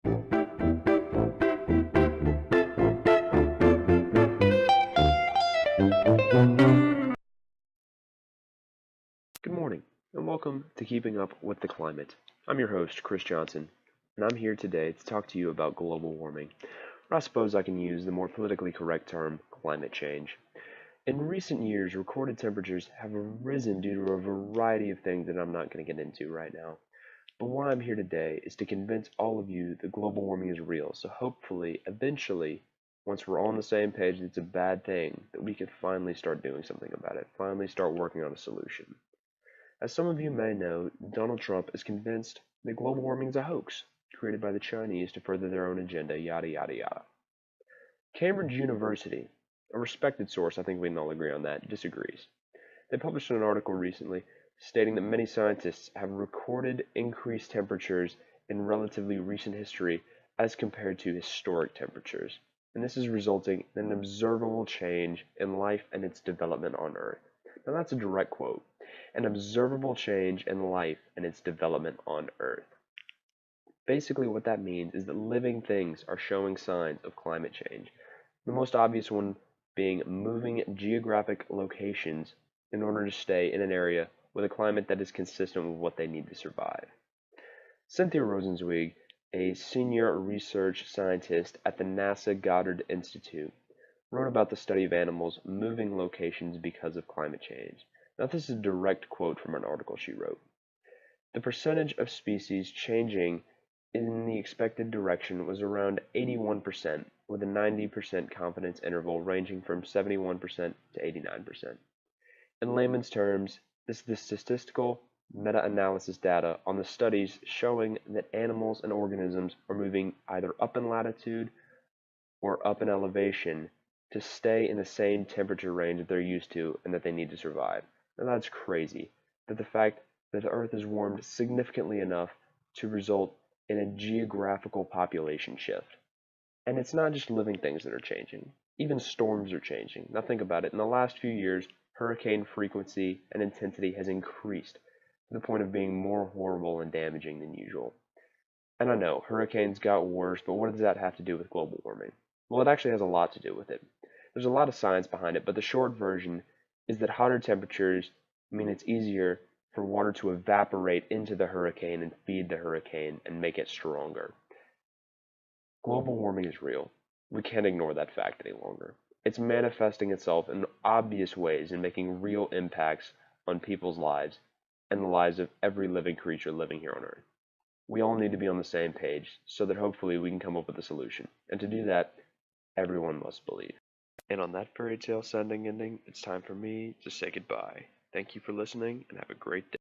Good morning, and welcome to Keeping Up with the Climate. I'm your host, Chris Johnson, and I'm here today to talk to you about global warming, or I suppose I can use the more politically correct term, climate change. In recent years, recorded temperatures have risen due to a variety of things that I'm not going to get into right now. But why I'm here today is to convince all of you that global warming is real, so hopefully, eventually, once we're all on the same page that it's a bad thing, that we can finally start doing something about it, finally start working on a solution. As some of you may know, Donald Trump is convinced that global warming is a hoax created by the Chinese to further their own agenda, yada yada yada. Cambridge University, a respected source, I think we can all agree on that, disagrees. They published an article recently stating that many scientists have recorded increased temperatures in relatively recent history as compared to historic temperatures, and this is resulting in an observable change in life and its development on Earth. Now that's a direct quote. An observable change in life and its development on Earth. Basically what that means is that living things are showing signs of climate change. The most obvious one being moving geographic locations in order to stay in an area with a climate that is consistent with what they need to survive. Cynthia Rosenzweig, a senior research scientist at the NASA Goddard Institute, wrote about the study of animals moving locations because of climate change. Now, this is a direct quote from an article she wrote. The percentage of species changing in the expected direction was around 81%, with a 90% confidence interval ranging from 71% to 89%. In layman's terms, this is the statistical meta-analysis data on the studies showing that animals and organisms are moving either up in latitude or up in elevation to stay in the same temperature range that they're used to and that they need to survive. Now that's crazy, that the fact that the Earth is warmed significantly enough to result in a geographical population shift. And it's not just living things that are changing. Even storms are changing. Now think about it. In the last few years, hurricane frequency and intensity has increased to the point of being more horrible and damaging than usual. And I know, hurricanes got worse, but what does that have to do with global warming? Well, it actually has a lot to do with it. There's a lot of science behind it, but the short version is that hotter temperatures mean it's easier for water to evaporate into the hurricane and feed the hurricane and make it stronger. Global warming is real. We can't ignore that fact any longer. It's manifesting itself in obvious ways and making real impacts on people's lives and the lives of every living creature living here on Earth. We all need to be on the same page so that hopefully we can come up with a solution. And to do that, everyone must believe. And on that fairy tale sounding ending, it's time for me to say goodbye. Thank you for listening and have a great day.